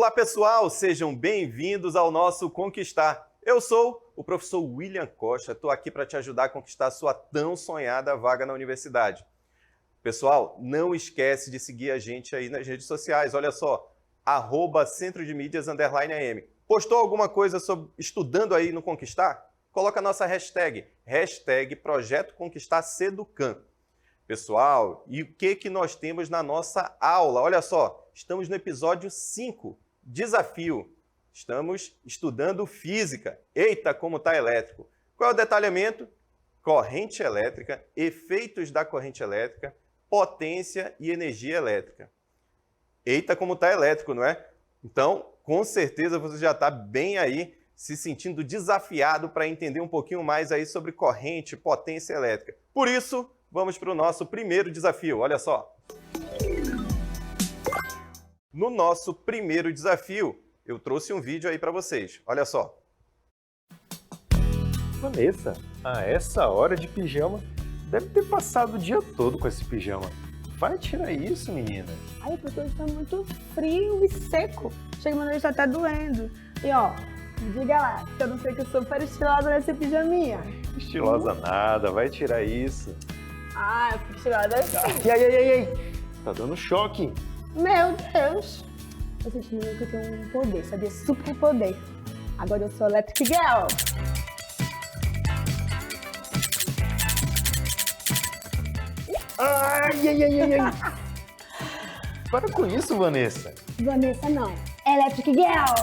Olá pessoal, sejam bem-vindos ao nosso Conquistar. Eu sou o professor William Costa, estou aqui para te ajudar a conquistar a sua tão sonhada vaga na universidade. Pessoal, não esquece de seguir a gente aí nas redes sociais, olha só, @centrodemídias_am. Postou alguma coisa sobre estudando aí no Conquistar? Coloca a nossa hashtag Projeto Conquistar Seducam. Pessoal, e o que nós temos na nossa aula? Olha só, estamos no episódio 5, Desafio. Estamos estudando física. Eita, como está elétrico. Qual é o detalhamento? Corrente elétrica, efeitos da corrente elétrica, potência e energia elétrica. Eita, como está elétrico, não é? Então, com certeza você já está bem aí se sentindo desafiado para entender um pouquinho mais aí sobre corrente, potência elétrica. Por isso, vamos para o nosso primeiro desafio. Olha só. No nosso primeiro desafio, eu trouxe um vídeo aí para vocês. Olha só. Vanessa, a essa hora de pijama, deve ter passado o dia todo com esse pijama. Vai tirar isso, menina. Ai, porque hoje tá muito frio e seco. Chega meu nariz tá até doendo. E ó, diga lá, que eu não sei que eu sou super estilosa nessa pijaminha. Estilosa nada, vai tirar isso. Ah, eu fico estilosa assim. Ai. Tá dando choque. Meu Deus. Eu senti que eu tenho um poder, sabia? Super poder. Agora eu sou Electric Girl. Ai. Para com isso, Vanessa. Vanessa não, Electric Girl.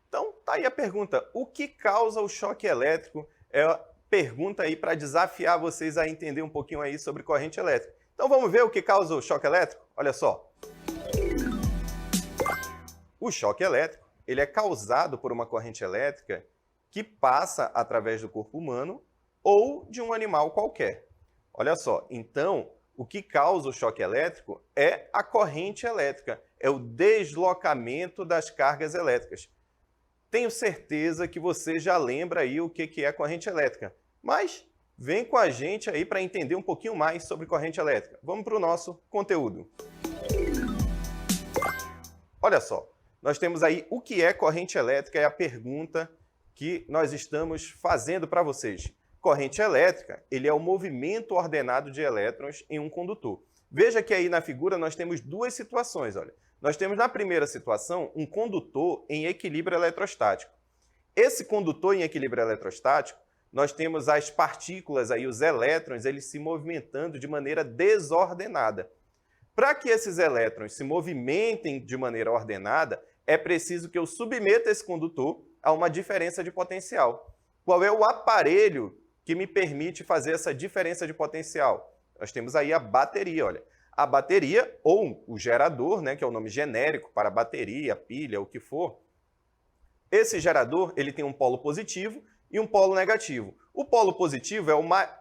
Então, tá aí a pergunta. O que causa o choque elétrico? É a pergunta aí para desafiar vocês a entender um pouquinho aí sobre corrente elétrica. Então, vamos ver o que causa o choque elétrico? Olha só. O choque elétrico, ele é causado por uma corrente elétrica que passa através do corpo humano ou de um animal qualquer. Olha só, então, o que causa o choque elétrico é a corrente elétrica, é o deslocamento das cargas elétricas. Tenho certeza que você já lembra aí o que é a corrente elétrica, mas vem com a gente aí para entender um pouquinho mais sobre corrente elétrica. Vamos para o nosso conteúdo. Olha só, nós temos aí o que é corrente elétrica, é a pergunta que nós estamos fazendo para vocês. Corrente elétrica, ele é o movimento ordenado de elétrons em um condutor. Veja que aí na figura nós temos duas situações, olha. Nós temos na primeira situação um condutor em equilíbrio eletrostático. Esse condutor em equilíbrio eletrostático, nós temos as partículas aí, os elétrons, eles se movimentando de maneira desordenada. Para que esses elétrons se movimentem de maneira ordenada, é preciso que eu submeta esse condutor a uma diferença de potencial. Qual é o aparelho que me permite fazer essa diferença de potencial? Nós temos aí a bateria, olha. A bateria, ou o gerador, né, que é o nome genérico para bateria, pilha, o que for. Esse gerador, ele tem um polo positivo e um polo negativo. O polo positivo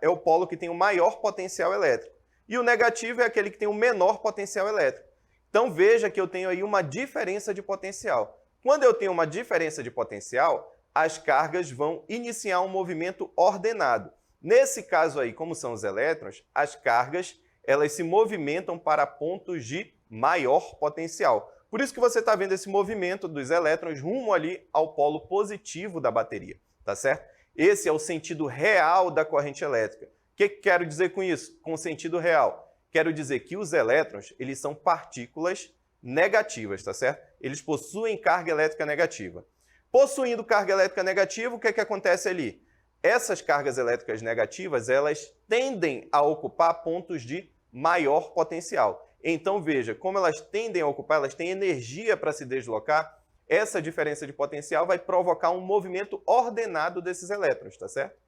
é o polo que tem o maior potencial elétrico. E o negativo é aquele que tem o menor potencial elétrico. Então veja que eu tenho aí uma diferença de potencial. Quando eu tenho uma diferença de potencial, as cargas vão iniciar um movimento ordenado. Nesse caso aí, como são os elétrons, as cargas elas se movimentam para pontos de maior potencial. Por isso que você está vendo esse movimento dos elétrons rumo ali ao polo positivo da bateria, tá certo? Esse é o sentido real da corrente elétrica. O que quero dizer com isso? Com o sentido real? Quero dizer que os elétrons, eles são partículas negativas, tá certo? Eles possuem carga elétrica negativa. Possuindo carga elétrica negativa, o que acontece ali? Essas cargas elétricas negativas, elas tendem a ocupar pontos de maior potencial. Então, veja, como elas tendem a ocupar, elas têm energia para se deslocar, essa diferença de potencial vai provocar um movimento ordenado desses elétrons, tá certo?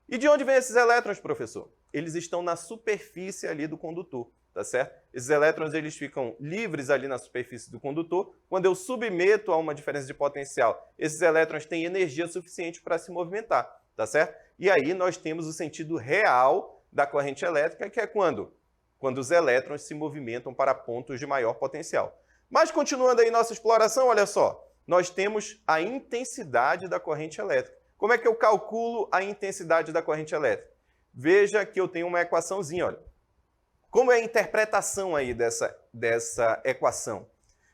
E de onde vêm esses elétrons, professor? Eles estão na superfície ali do condutor, tá certo? Esses elétrons, eles ficam livres ali na superfície do condutor. Quando eu submeto a uma diferença de potencial, esses elétrons têm energia suficiente para se movimentar, tá certo? E aí nós temos o sentido real da corrente elétrica, que é quando os elétrons se movimentam para pontos de maior potencial. Mas continuando aí nossa exploração, olha só, nós temos a intensidade da corrente elétrica. Como é que eu calculo a intensidade da corrente elétrica? Veja que eu tenho uma equaçãozinha, olha. como é a interpretação aí dessa equação?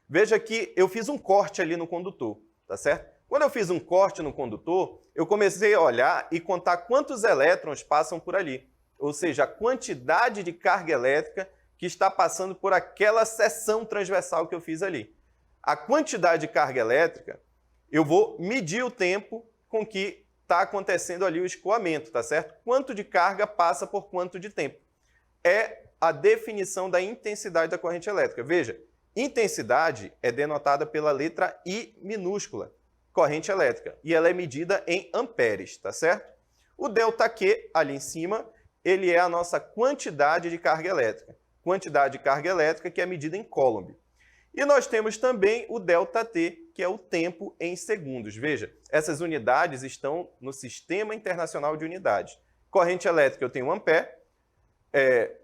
Veja que eu fiz um corte ali no condutor, tá certo? Quando eu fiz um corte no condutor, eu comecei a olhar e contar quantos elétrons passam por ali. Ou seja, a quantidade de carga elétrica que está passando por aquela seção transversal que eu fiz ali. A quantidade de carga elétrica, eu vou medir o tempo com que está acontecendo ali o escoamento, tá certo? Quanto de carga passa por quanto de tempo. É a definição da intensidade da corrente elétrica. Veja, intensidade é denotada pela letra I minúscula, corrente elétrica, e ela é medida em amperes, tá certo? O ΔQ, ali em cima, ele é a nossa quantidade de carga elétrica. Quantidade de carga elétrica que é medida em Coulomb. E nós temos também o ΔT, que é o tempo em segundos. Veja, essas unidades estão no Sistema Internacional de Unidades. Corrente elétrica eu tenho ampere,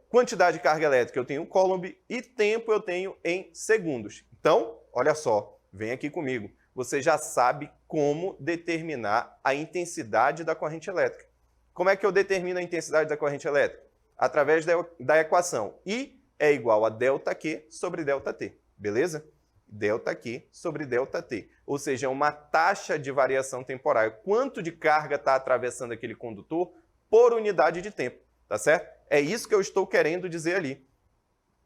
quantidade de carga elétrica eu tenho Coulomb e tempo eu tenho em segundos. Então, olha só, vem aqui comigo. Você já sabe como determinar a intensidade da corrente elétrica. Como é que eu determino a intensidade da corrente elétrica? Através da equação I é igual a ΔQ sobre ΔT, beleza? ΔQ sobre ΔT, ou seja, é uma taxa de variação temporal. Quanto de carga está atravessando aquele condutor por unidade de tempo, tá certo? É isso que eu estou querendo dizer ali.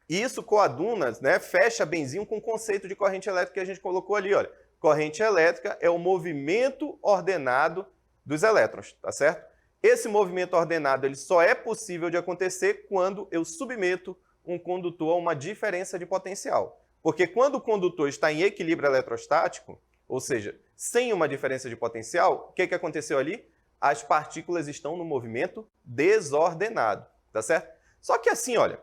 E isso coaduna, né, fecha benzinho com o conceito de corrente elétrica que a gente colocou ali, olha. Corrente elétrica é o movimento ordenado dos elétrons, tá certo? Esse movimento ordenado ele só é possível de acontecer quando eu submeto um condutor a uma diferença de potencial. Porque quando o condutor está em equilíbrio eletrostático, ou seja, sem uma diferença de potencial, o que aconteceu ali? As partículas estão no movimento desordenado, tá certo? Só que assim, olha,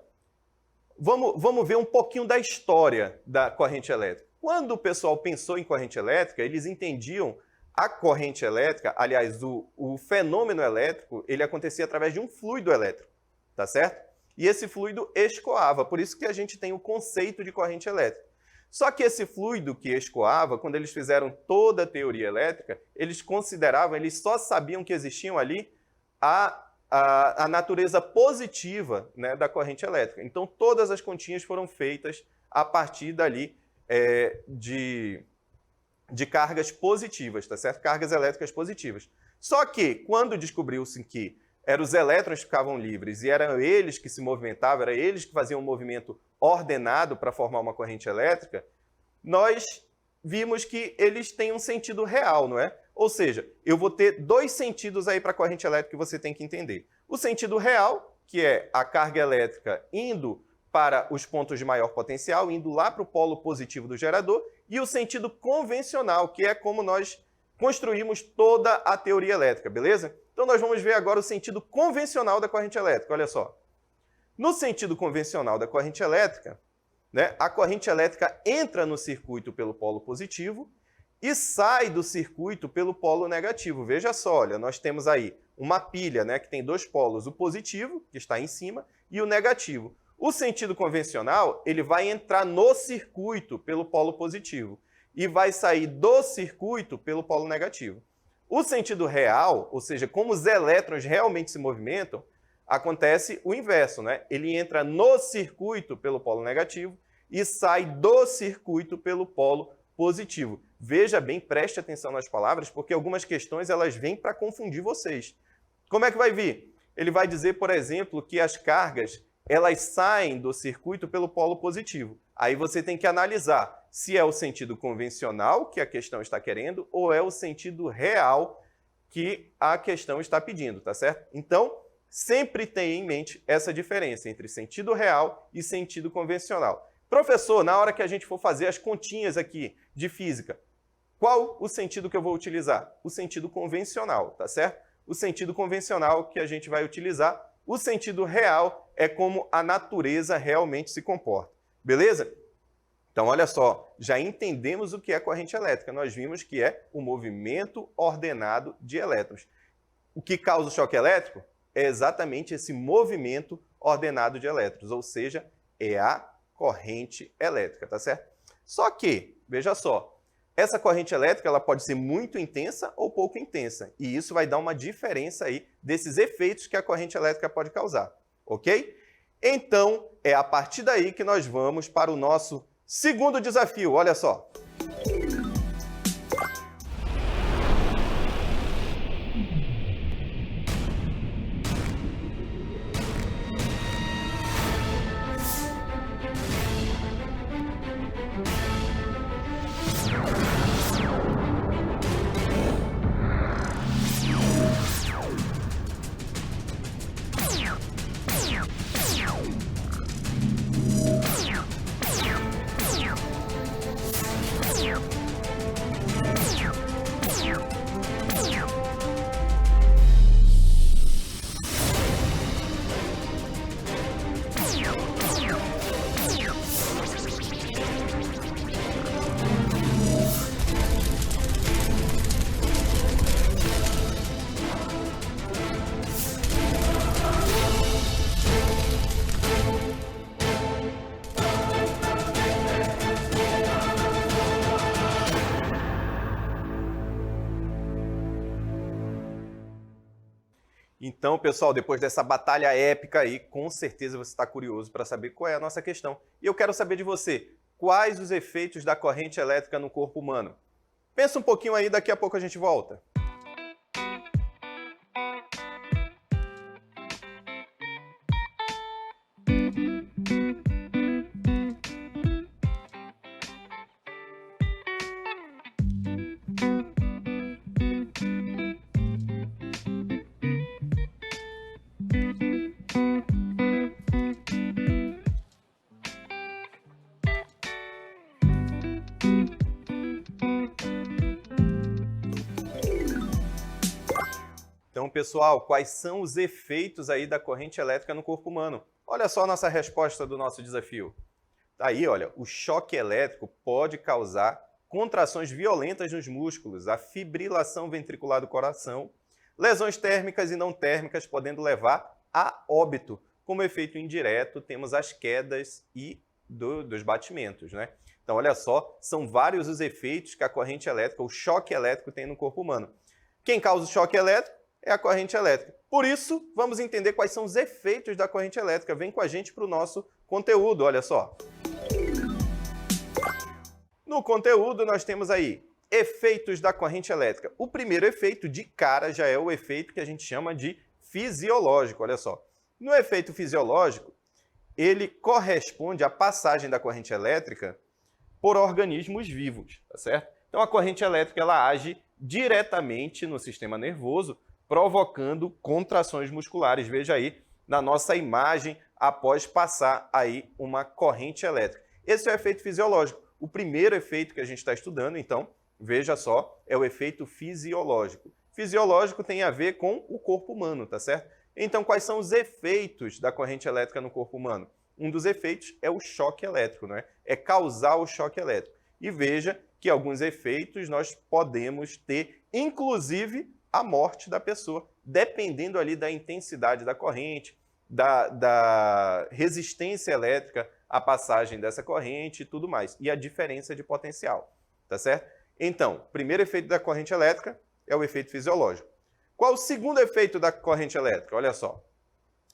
vamos ver um pouquinho da história da corrente elétrica. Quando o pessoal pensou em corrente elétrica, eles entendiam a corrente elétrica, aliás, o fenômeno elétrico, ele acontecia através de um fluido elétrico, tá certo? E esse fluido escoava, por isso que a gente tem o conceito de corrente elétrica. Só que esse fluido que escoava, quando eles fizeram toda a teoria elétrica, eles consideravam, eles só sabiam que existiam ali a natureza positiva, né, da corrente elétrica. Então, todas as continhas foram feitas a partir dali de cargas positivas, tá certo? Cargas elétricas positivas. Só que, quando descobriu-se que eram os elétrons que ficavam livres e eram eles que se movimentavam, eram eles que faziam um movimento ordenado para formar uma corrente elétrica, nós vimos que eles têm um sentido real, não é? Ou seja, eu vou ter dois sentidos aí para a corrente elétrica que você tem que entender. O sentido real, que é a carga elétrica indo para os pontos de maior potencial, indo lá para o polo positivo do gerador, e o sentido convencional, que é como nós construímos toda a teoria elétrica, beleza? Então nós vamos ver agora o sentido convencional da corrente elétrica, olha só. No sentido convencional da corrente elétrica, né, a corrente elétrica entra no circuito pelo polo positivo e sai do circuito pelo polo negativo. Veja só, olha, nós temos aí uma pilha, né, que tem dois polos, o positivo, que está em cima, e o negativo. O sentido convencional, ele vai entrar no circuito pelo polo positivo e vai sair do circuito pelo polo negativo. O sentido real, ou seja, como os elétrons realmente se movimentam, acontece o inverso, né? Ele entra no circuito pelo polo negativo e sai do circuito pelo polo positivo. Veja bem, preste atenção nas palavras, porque algumas questões elas vêm para confundir vocês. Como é que vai vir? Ele vai dizer, por exemplo, que as cargas elas saem do circuito pelo polo positivo. Aí você tem que analisar se é o sentido convencional que a questão está querendo ou é o sentido real que a questão está pedindo, tá certo? Então, sempre tenha em mente essa diferença entre sentido real e sentido convencional. Professor, na hora que a gente for fazer as continhas aqui de física, qual o sentido que eu vou utilizar? O sentido convencional, tá certo? O sentido convencional que a gente vai utilizar. O sentido real é como a natureza realmente se comporta. Beleza? Então, olha só, já entendemos o que é corrente elétrica. Nós vimos que é o movimento ordenado de elétrons. O que causa o choque elétrico é exatamente esse movimento ordenado de elétrons, ou seja, é a corrente elétrica, tá certo? Só que, veja só, essa corrente elétrica ela pode ser muito intensa ou pouco intensa, e isso vai dar uma diferença aí desses efeitos que a corrente elétrica pode causar, ok? Então, É a partir daí que nós vamos para o nosso segundo desafio. Olha só. Então, pessoal, depois dessa batalha épica aí, com certeza você está curioso para saber qual é a nossa questão. E eu quero saber de você, quais os efeitos da corrente elétrica no corpo humano? Pensa um pouquinho aí, daqui a pouco a gente volta. Então, pessoal, quais são os efeitos aí da corrente elétrica no corpo humano? Olha só a nossa resposta do nosso desafio. Tá aí, olha, o choque elétrico pode causar contrações violentas nos músculos, a fibrilação ventricular do coração, lesões térmicas e não térmicas, podendo levar a óbito. Como efeito indireto, temos as quedas e dos batimentos, né? Então, olha só, são vários os efeitos que a corrente elétrica, o choque elétrico tem no corpo humano. Quem causa o choque elétrico é a corrente elétrica. Por isso, vamos entender quais são os efeitos da corrente elétrica. Vem com a gente para o nosso conteúdo, olha só. No conteúdo, nós temos aí efeitos da corrente elétrica. O primeiro efeito, de cara, já é o efeito que a gente chama de fisiológico, olha só. No efeito fisiológico, ele corresponde à passagem da corrente elétrica por organismos vivos, tá certo? Então, a corrente elétrica ela age diretamente no sistema nervoso, provocando contrações musculares. Veja aí na nossa imagem após passar aí uma corrente elétrica. Esse é o efeito fisiológico. O primeiro efeito que a gente está estudando, então, veja só, é o efeito fisiológico. Fisiológico tem a ver com o corpo humano, tá certo? Então, quais são os efeitos da corrente elétrica no corpo humano? Um dos efeitos é o choque elétrico, não é? É causar o choque elétrico. E veja que alguns efeitos nós podemos ter, inclusive, a morte da pessoa, dependendo ali da intensidade da corrente, da resistência elétrica à passagem dessa corrente e tudo mais, e a diferença de potencial, tá certo? Então, primeiro efeito da corrente elétrica é o efeito fisiológico. Qual o segundo efeito da corrente elétrica? Olha só,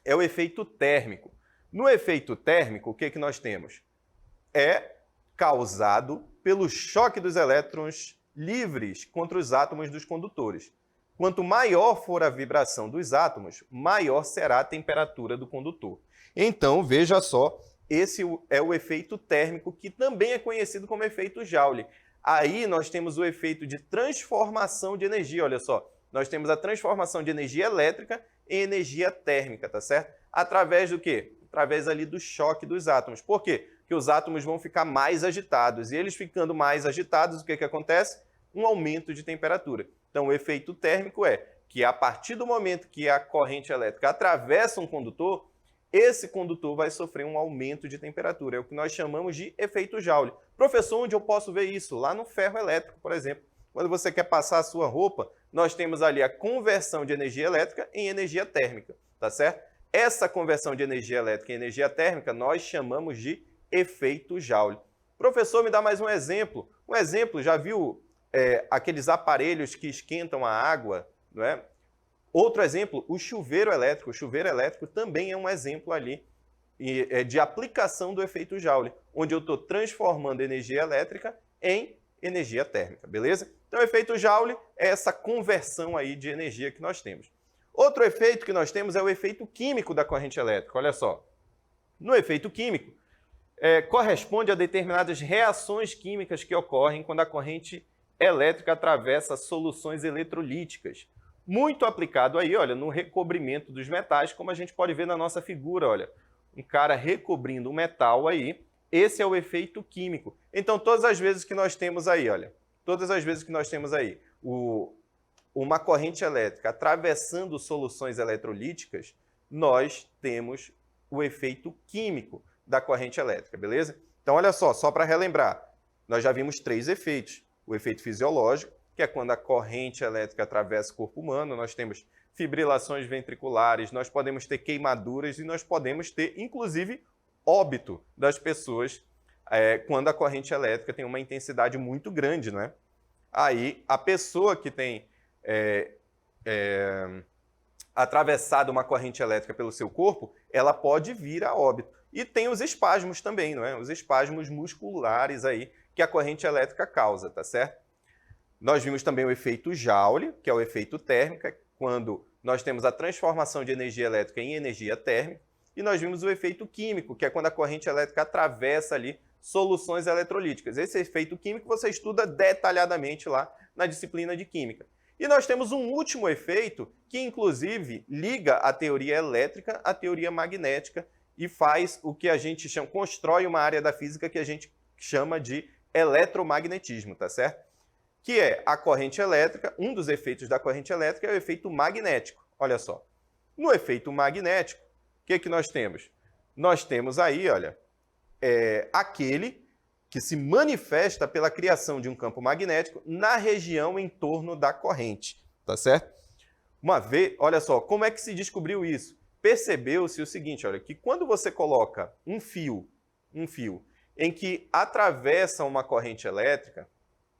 é o efeito térmico. No efeito térmico, o que que nós temos? É causado pelo choque dos elétrons livres contra os átomos dos condutores. Quanto maior for a vibração dos átomos, maior será a temperatura do condutor. Então, veja só, esse é o efeito térmico, que também é conhecido como efeito Joule. Aí nós temos o efeito de transformação de energia, olha só. Nós temos a transformação de energia elétrica em energia térmica, tá certo? Através do quê? Através ali do choque dos átomos. Por quê? Porque os átomos vão ficar mais agitados. E eles ficando mais agitados, o que que acontece? Um aumento de temperatura. Então, o efeito térmico é que a partir do momento que a corrente elétrica atravessa um condutor, esse condutor vai sofrer um aumento de temperatura. É o que nós chamamos de efeito Joule. Professor, onde eu posso ver isso? Lá no ferro elétrico, por exemplo. Quando você quer passar a sua roupa, nós temos ali a conversão de energia elétrica em energia térmica, tá certo? Essa conversão de energia elétrica em energia térmica nós chamamos de efeito Joule. Professor, me dá mais um exemplo. Um exemplo, já viu aqueles aparelhos que esquentam a água, não é? Outro exemplo, o chuveiro elétrico. O chuveiro elétrico também é um exemplo ali de aplicação do efeito Joule, onde eu estou transformando energia elétrica em energia térmica, beleza? Então, o efeito Joule é essa conversão aí de energia que nós temos. Outro efeito que nós temos é o efeito químico da corrente elétrica. Olha só, no efeito químico, corresponde a determinadas reações químicas que ocorrem quando a corrente elétrica atravessa soluções eletrolíticas. Muito aplicado aí, olha, no recobrimento dos metais, como a gente pode ver na nossa figura, olha. Um cara recobrindo um metal aí, esse é o efeito químico. Então, todas as vezes que nós temos aí, olha, todas as vezes que nós temos aí uma corrente elétrica atravessando soluções eletrolíticas, nós temos o efeito químico da corrente elétrica, beleza? Então, olha só para relembrar, nós já vimos 3 efeitos. O efeito fisiológico, que é quando a corrente elétrica atravessa o corpo humano, nós temos fibrilações ventriculares, nós podemos ter queimaduras e nós podemos ter, inclusive, óbito das pessoas quando a corrente elétrica tem uma intensidade muito grande, né? Aí, a pessoa que tem atravessado uma corrente elétrica pelo seu corpo, ela pode vir a óbito. E tem os espasmos também, não é? Os espasmos musculares aí que a corrente elétrica causa, tá certo? Nós vimos também o efeito Joule, que é o efeito térmico, quando nós temos a transformação de energia elétrica em energia térmica, e nós vimos o efeito químico, que é quando a corrente elétrica atravessa ali soluções eletrolíticas. Esse efeito químico você estuda detalhadamente lá na disciplina de Química. E nós temos um último efeito que, inclusive, liga a teoria elétrica à teoria magnética e faz o que a gente chama, constrói uma área da física que a gente chama de eletromagnetismo, tá certo? Que é a corrente elétrica, um dos efeitos da corrente elétrica é o efeito magnético. Olha só, no efeito magnético, o que nós temos? Nós temos aí, olha, aquele que se manifesta pela criação de um campo magnético na região em torno da corrente, tá certo? Uma vez, olha só, como é que se descobriu isso? Percebeu-se o seguinte, olha, que quando você coloca um fio em que atravessa uma corrente elétrica,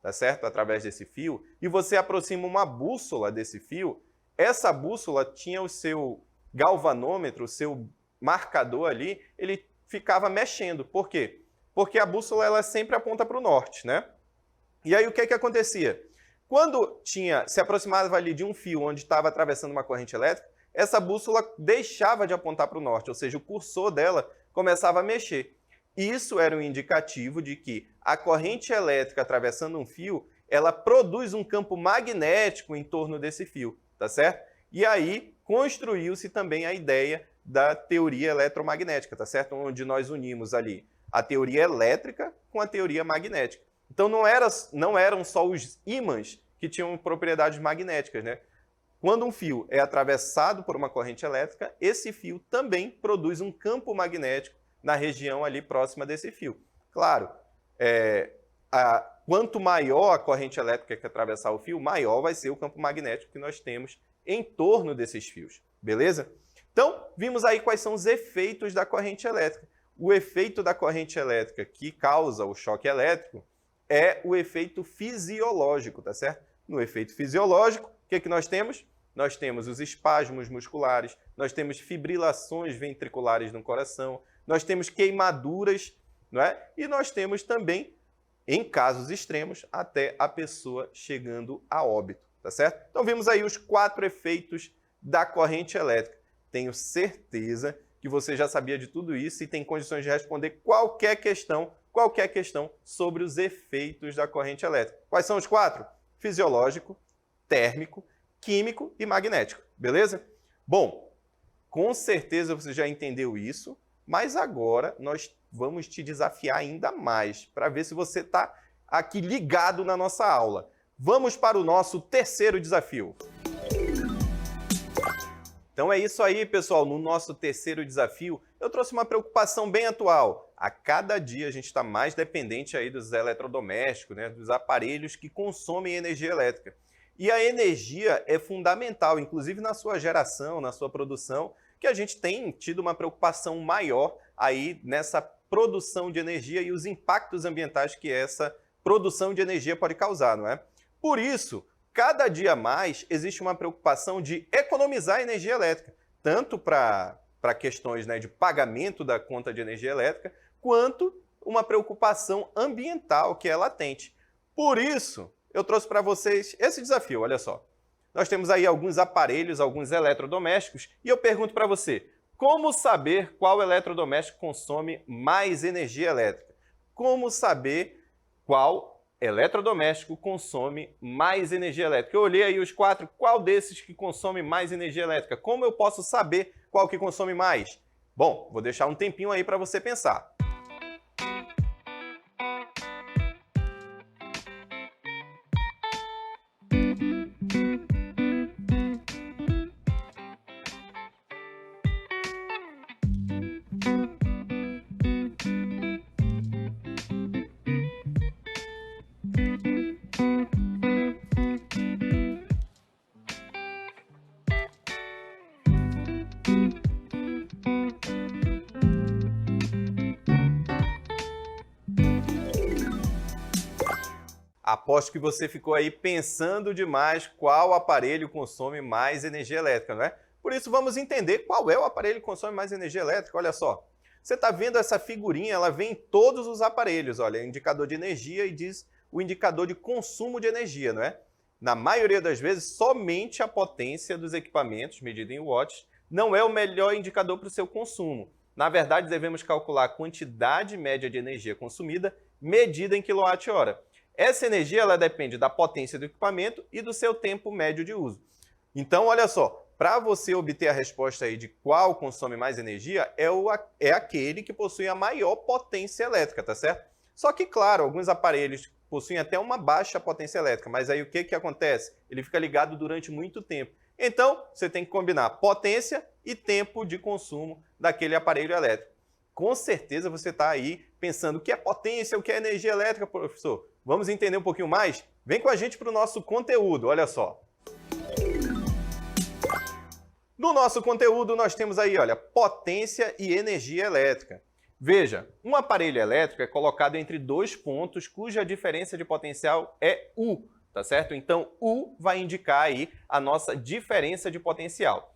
tá certo? Através desse fio, e você aproxima uma bússola desse fio, essa bússola tinha o seu galvanômetro, o seu marcador ali, ele ficava mexendo. Por quê? Porque a bússola ela sempre aponta para o norte, né? E aí o que acontecia? Quando se aproximava ali de um fio onde estava atravessando uma corrente elétrica, essa bússola deixava de apontar para o norte, ou seja, o cursor dela começava a mexer. Isso era um indicativo de que a corrente elétrica atravessando um fio, ela produz um campo magnético em torno desse fio, tá certo? E aí construiu-se também a ideia da teoria eletromagnética, tá certo? Onde nós unimos ali a teoria elétrica com a teoria magnética. Então não eram só os ímãs que tinham propriedades magnéticas, né? Quando um fio é atravessado por uma corrente elétrica, esse fio também produz um campo magnético na região ali próxima desse fio. Claro, quanto maior a corrente elétrica que atravessar o fio, maior vai ser o campo magnético que nós temos em torno desses fios, beleza? Então, vimos aí quais são os efeitos da corrente elétrica. O efeito da corrente elétrica que causa o choque elétrico é o efeito fisiológico, tá certo? No efeito fisiológico, o que nós temos? Nós temos os espasmos musculares, nós temos fibrilações ventriculares no coração, nós temos queimaduras, não é? E nós temos também, em casos extremos, até a pessoa chegando a óbito, tá certo? Então vimos aí os 4 efeitos da corrente elétrica. Tenho certeza que você já sabia de tudo isso e tem condições de responder qualquer questão sobre os efeitos da corrente elétrica. Quais são os 4? Fisiológico, térmico, químico e magnético, beleza? Bom, com certeza você já entendeu isso, mas agora nós vamos te desafiar ainda mais para ver se você está aqui ligado na nossa aula. Vamos para o nosso terceiro desafio. Então é isso aí, pessoal. No nosso terceiro desafio, eu trouxe uma preocupação bem atual. A cada dia a gente está mais dependente aí dos eletrodomésticos, né, dos aparelhos que consomem energia elétrica. E a energia é fundamental, inclusive na sua geração, na sua produção, que a gente tem tido uma preocupação maior aí nessa produção de energia e os impactos ambientais que essa produção de energia pode causar, não é? Por isso, cada dia mais existe uma preocupação de economizar energia elétrica, tanto para para questões, né, de pagamento da conta de energia elétrica, quanto uma preocupação ambiental que é latente. Por isso, eu trouxe para vocês esse desafio, olha só. Nós temos aí alguns aparelhos, alguns eletrodomésticos, e eu pergunto para você, como saber qual eletrodoméstico consome mais energia elétrica? Como saber qual eletrodoméstico consome mais energia elétrica? Eu olhei aí os 4, qual desses que consome mais energia elétrica? Como eu posso saber qual que consome mais? Bom, vou deixar um tempinho aí para você pensar. Aposto que você ficou aí pensando demais qual aparelho consome mais energia elétrica, não é? Por isso vamos entender qual é o aparelho que consome mais energia elétrica. Olha só, você está vendo essa figurinha, ela vem em todos os aparelhos. Olha, indicador de energia e diz o indicador de consumo de energia, não é? Na maioria das vezes, somente a potência dos equipamentos, medida em watts, não é o melhor indicador para o seu consumo. Na verdade, devemos calcular a quantidade média de energia consumida, medida em quilowatt-hora. Essa energia ela depende da potência do equipamento e do seu tempo médio de uso. Então, olha só, para você obter a resposta aí de qual consome mais energia, é aquele que possui a maior potência elétrica, tá certo? Só que, claro, alguns aparelhos possuem até uma baixa potência elétrica, mas aí o que acontece? Ele fica ligado durante muito tempo. Então, você tem que combinar potência e tempo de consumo daquele aparelho elétrico. Com certeza você está aí pensando o que é potência, o que é energia elétrica, professor? Vamos entender um pouquinho mais? Vem com a gente para o nosso conteúdo, olha só. No nosso conteúdo nós temos aí, olha, potência e energia elétrica. Veja, um aparelho elétrico é colocado entre dois pontos cuja diferença de potencial é U, tá certo? Então, U vai indicar aí a nossa diferença de potencial.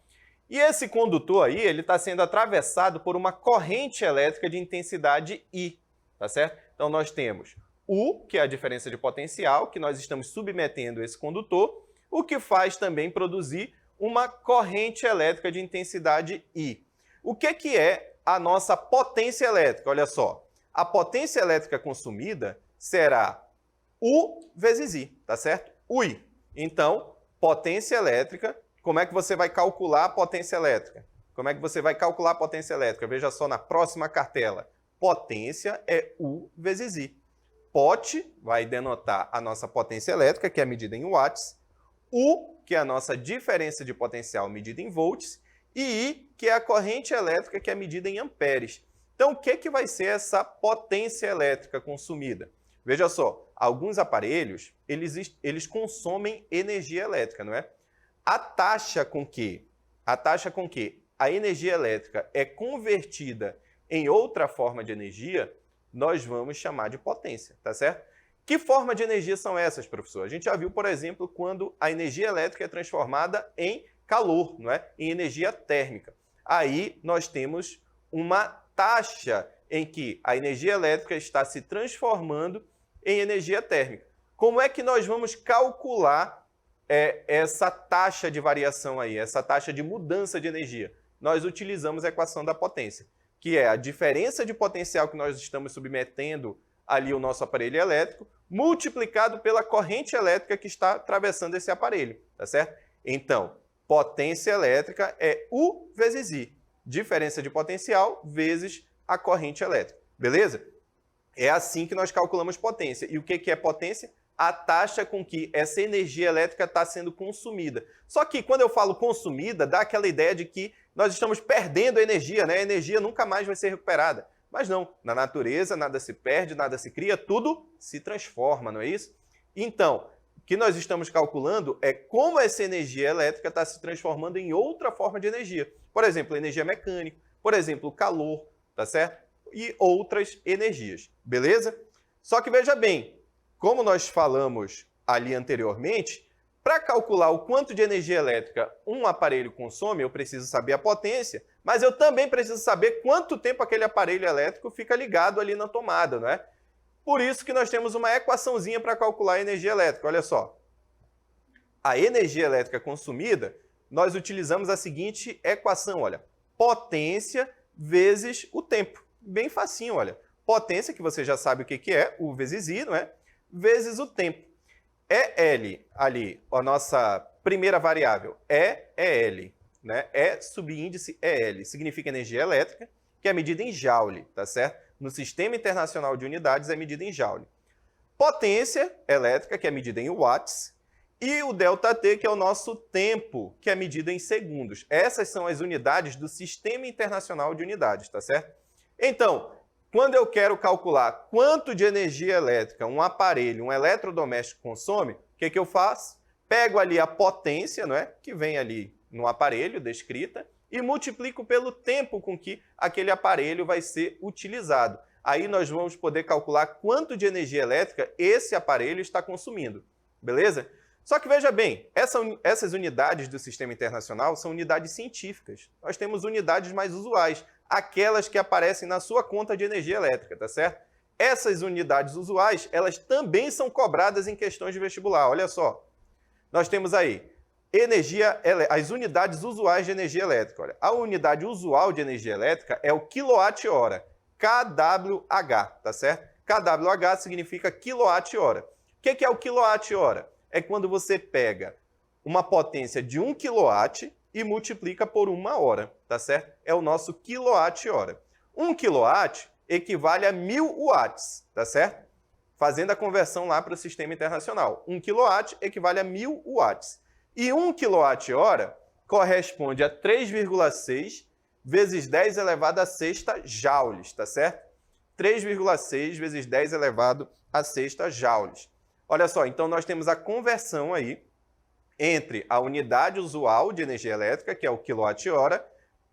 E esse condutor aí, ele está sendo atravessado por uma corrente elétrica de intensidade I, tá certo? Então, nós temos U, que é a diferença de potencial, que nós estamos submetendo esse condutor, o que faz também produzir uma corrente elétrica de intensidade I. O que é a nossa potência elétrica? Olha só, a potência elétrica consumida será U vezes I, tá certo? UI. Então, potência elétrica, como é que você vai calcular a potência elétrica? Como é que você vai calcular a potência elétrica? Veja só na próxima cartela. Potência é U vezes I. Pot vai denotar a nossa potência elétrica, que é medida em watts. U, que é a nossa diferença de potencial medida em volts. E I, que é a corrente elétrica, que é medida em amperes. Então, o que vai ser essa potência elétrica consumida? Veja só, alguns aparelhos, eles consomem energia elétrica, não é? A taxa com que a energia elétrica é convertida em outra forma de energia, nós vamos chamar de potência, tá certo? Que forma de energia são essas, professor? A gente já viu, por exemplo, quando a energia elétrica é transformada em calor, não é? Em energia térmica. Aí nós temos uma taxa em que a energia elétrica está se transformando em energia térmica. Como é que nós vamos calcular essa taxa de variação aí, essa taxa de mudança de energia? Nós utilizamos a equação da potência, que é a diferença de potencial que nós estamos submetendo ali o nosso aparelho elétrico, multiplicado pela corrente elétrica que está atravessando esse aparelho, tá certo? Então, potência elétrica é U vezes I, diferença de potencial vezes a corrente elétrica, beleza? É assim que nós calculamos potência. E o que é potência? A taxa com que essa energia elétrica está sendo consumida. Só que quando eu falo consumida, dá aquela ideia de que nós estamos perdendo energia, né? A energia nunca mais vai ser recuperada. Mas não, na natureza nada se perde, nada se cria, tudo se transforma, não é isso? Então, o que nós estamos calculando é como essa energia elétrica está se transformando em outra forma de energia. Por exemplo, energia mecânica, por exemplo, calor, tá certo? E outras energias, beleza? Só que veja bem, como nós falamos ali anteriormente, para calcular o quanto de energia elétrica um aparelho consome, eu preciso saber a potência, mas eu também preciso saber quanto tempo aquele aparelho elétrico fica ligado ali na tomada, não é? Por isso que nós temos uma equaçãozinha para calcular a energia elétrica. Olha só. A energia elétrica consumida, nós utilizamos a seguinte equação, olha. Potência vezes o tempo. Bem facinho, olha. Potência, que você já sabe o que é, U vezes I, não é? Vezes o tempo. EL, ali, a nossa primeira variável, EL, né? E subíndice EL, significa energia elétrica, que é medida em joule, tá certo? No Sistema Internacional de Unidades é medida em joule. Potência elétrica, que é medida em watts, e o ΔT, que é o nosso tempo, que é medida em segundos. Essas são as unidades do Sistema Internacional de Unidades, tá certo? Então, quando eu quero calcular quanto de energia elétrica um aparelho, um eletrodoméstico consome, o que eu faço? Pego ali a potência, não é? Que vem ali no aparelho, descrita, e multiplico pelo tempo com que aquele aparelho vai ser utilizado. Aí nós vamos poder calcular quanto de energia elétrica esse aparelho está consumindo, beleza? Só que veja bem, essas unidades do Sistema Internacional são unidades científicas. Nós temos unidades mais usuais, aquelas que aparecem na sua conta de energia elétrica, tá certo? Essas unidades usuais, elas também são cobradas em questões de vestibular. Olha só, nós temos aí as unidades usuais de energia elétrica. Olha, a unidade usual de energia elétrica é o quilowatt-hora, kWh, tá certo? kWh significa quilowatt-hora. O que é o quilowatt-hora? É quando você pega uma potência de 1 kW e multiplica por 1 hora, tá certo? É o nosso quilowatt-hora. 1 kW equivale a 1000 watts, tá certo? Fazendo a conversão lá para o Sistema Internacional. 1 kW equivale a 1000 watts. E 1 kWh corresponde a 3,6 vezes 10 elevado a sexta joules, tá certo? 3,6 vezes 10 elevado a sexta joules. Olha só, então nós temos a conversão aí entre a unidade usual de energia elétrica, que é o quilowatt-hora,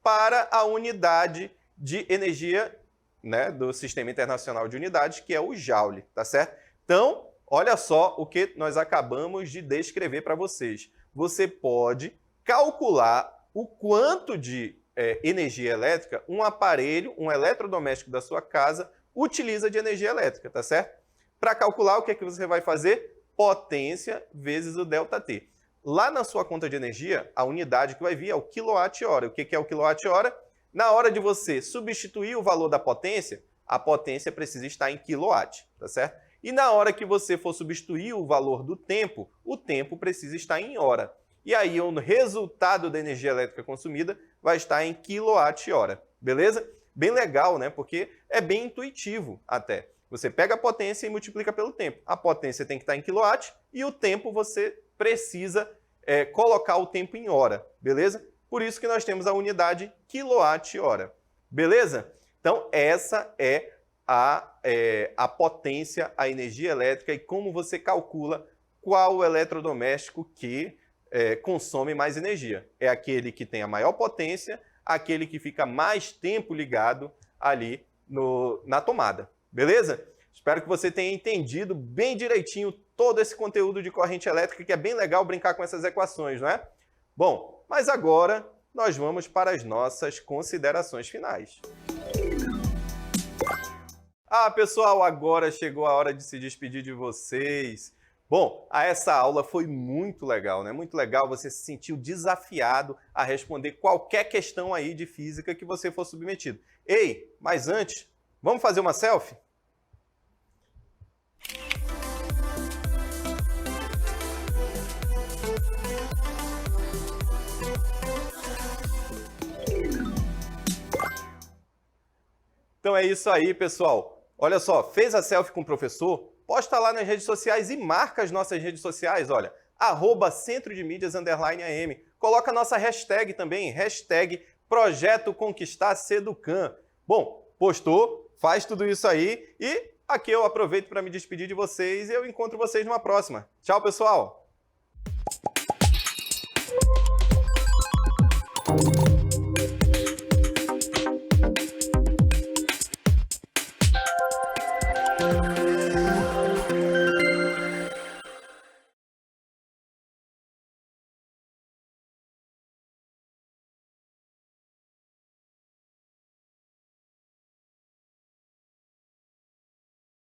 para a unidade de energia, né, do Sistema Internacional de Unidades, que é o joule, tá certo? Então, olha só o que nós acabamos de descrever para vocês. Você pode calcular o quanto de energia elétrica um aparelho, um eletrodoméstico da sua casa, utiliza de energia elétrica, tá certo? Para calcular, o que é que você vai fazer? Potência vezes o ΔT. Lá na sua conta de energia, a unidade que vai vir é o quilowatt-hora. O que é o quilowatt-hora? Na hora de você substituir o valor da potência, a potência precisa estar em quilowatt, tá certo? E na hora que você for substituir o valor do tempo, o tempo precisa estar em hora. E aí o resultado da energia elétrica consumida vai estar em quilowatt-hora, beleza? Bem legal, né? Porque é bem intuitivo até. Você pega a potência e multiplica pelo tempo. A potência tem que estar em quilowatt e o tempo você precisa colocar o tempo em hora, beleza? Por isso que nós temos a unidade quilowatt-hora, beleza? Então, essa é a potência, a energia elétrica e como você calcula qual o eletrodoméstico que consome mais energia. É aquele que tem a maior potência, aquele que fica mais tempo ligado ali na tomada. Beleza? Espero que você tenha entendido bem direitinho todo esse conteúdo de corrente elétrica, que é bem legal brincar com essas equações, não é? Bom, mas agora nós vamos para as nossas considerações finais. Ah, pessoal, agora chegou a hora de se despedir de vocês. Bom, essa aula foi muito legal, né? Muito legal, você se sentiu desafiado a responder qualquer questão aí de física que você for submetido. Ei, mas antes, vamos fazer uma selfie? Então é isso aí, pessoal. Olha só, fez a selfie com o professor? Posta lá nas redes sociais e marca as nossas redes sociais, olha, @centrodemídias_am. Coloca a nossa hashtag também, hashtag Projeto Conquistar Seducan. Bom, postou, faz tudo isso aí e aqui eu aproveito para me despedir de vocês e eu encontro vocês numa próxima. Tchau, pessoal!